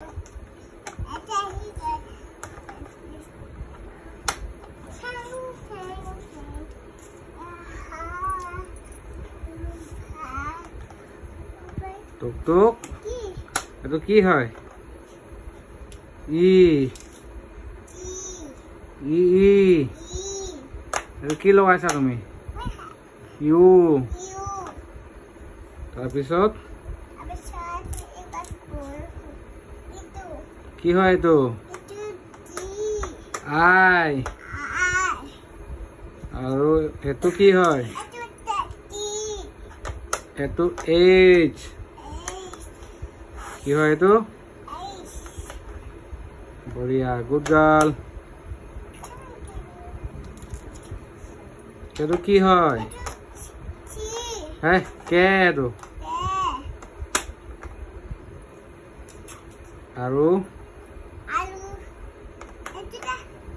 টুক টুক এটো কি হয় ই ই ই এটো কি লগাইছা তুমি ইউ তাৰপিছত কি হয় এটো আই আৰু এটো কি হয় এটো এইচ কি হয় এটো বঢ়িয়া গুড গার্ল এটো কি হয় হ্যাঁ কে এটো আৰু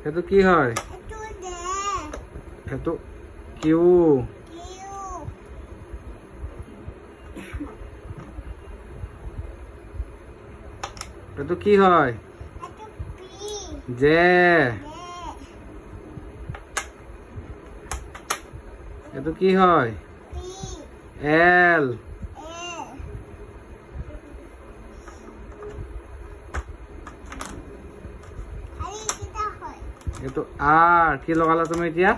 এটো কি হয় এটো কিউ এটো কি হয় জে এটো কি হয় এল এটো আর কি লগালা তুমি এতিয়া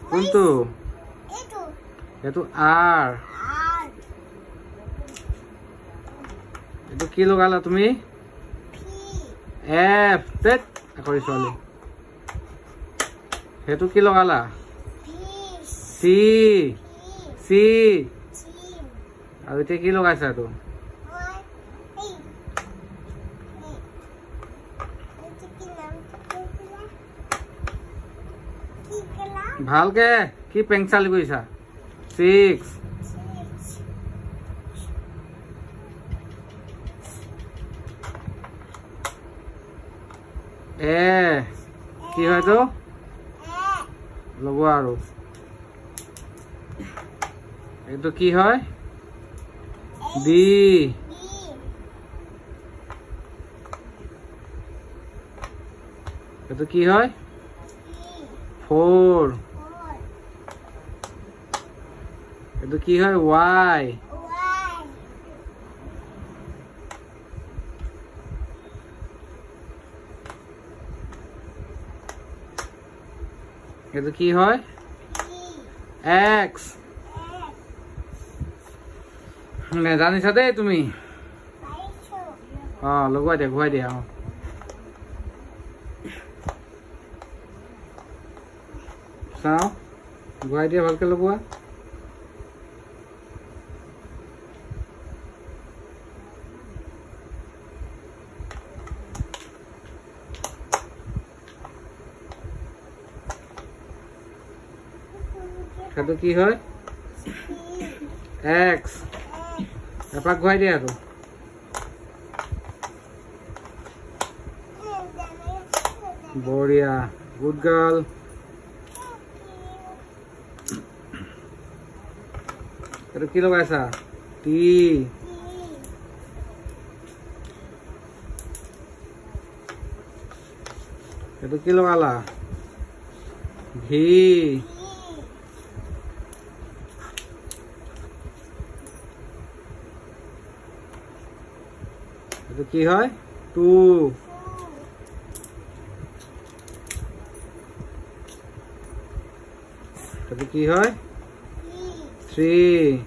কোনটো এটো আর এটো কি লগালা তুমি এফ তেত আকৰি চলি হেতু কি লগালা সি সি আৰু এতিয়া কি লগাইছা তো ভালকে কি পেংচালি কৰিছা 6 এ কি হয় তো লব আৰু এটো কি হয় ডি এটো কি হয় 4 এটো কি হয় ওয়াই এটো কি হয় এক্স নে জানিছা দেই তুমি লগোৱা দিয়া ঘুৱাই দিয়া চাও ঘুৱাই দিয়া ভালকে লগোৱা এটো কি হয় এক্স এপাক ঘুৱাই দিয়া আৰু বঢ়িয়া গুড গার্ল এটো কি লগাইছা টি এটো কি লগালা ভি এটো কি হয় 2 এটো কি হয় 3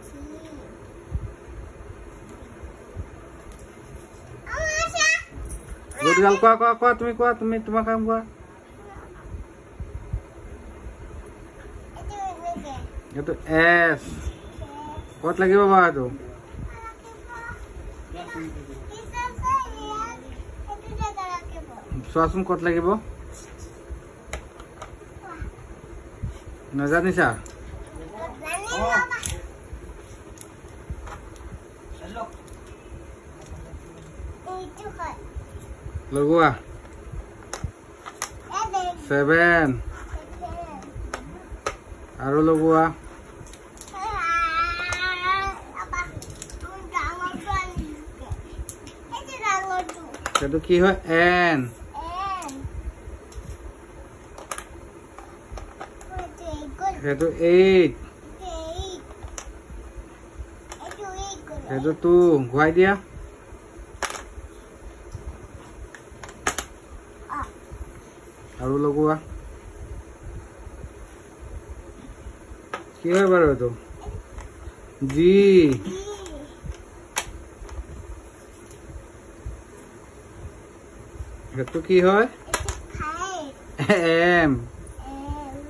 গুড গার্ল কোৱা তুমি তোমাৰ কাম কোৱা এটো এস কত লাগিব বা এটো চোৱাচোন কত লাগিব নাজানিছা লগোৱা 7 আৰু লগোৱা সেইটো কি হয় এন সেইটো 8 সেইটো 2 ঘূৰাই দিয়া আৰু লগোৱা কি হয় বাৰু এইটো জি সেইটো কি হয় এম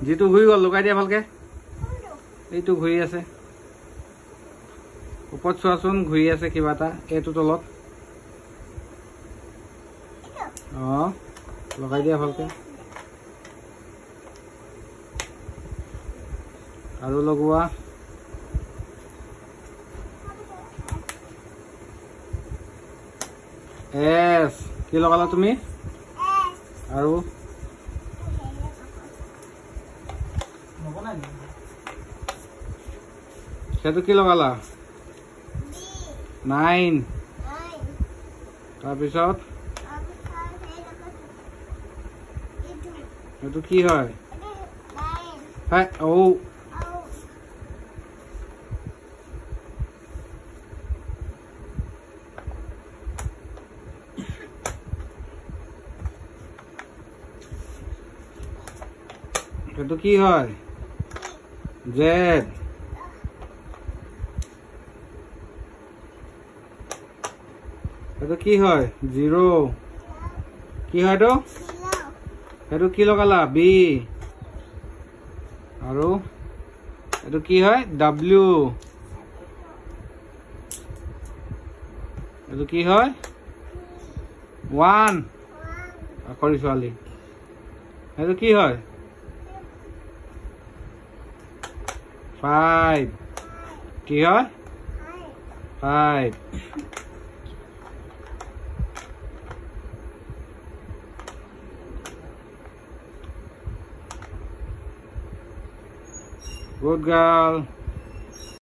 জিটো ঘূৰি গ'ল লগাই দিয়া ভালকে এইটো ঘূৰি আছে ওপৰত চোৱাচোন ঘূৰি আছে কিবা এটা এইটো তলত লগাই দিয়া ভালকে আৰু লগোৱা এস কি লগালা তুমি আৰু সেইটো কি লগালা 9 তাৰপিছত সেইটো কি হয় হয় ঔ সেইটো কি হয় জেড সেইটো কি হয় 0 কি হয় তো সেইটো কি লগালা বি আৰু এইটো কি হয় ডব্লিউ এইটো কি হয় 1 আখৰি ছোৱালী সেইটো কি হয় 5 কি হয় 5 Good girl.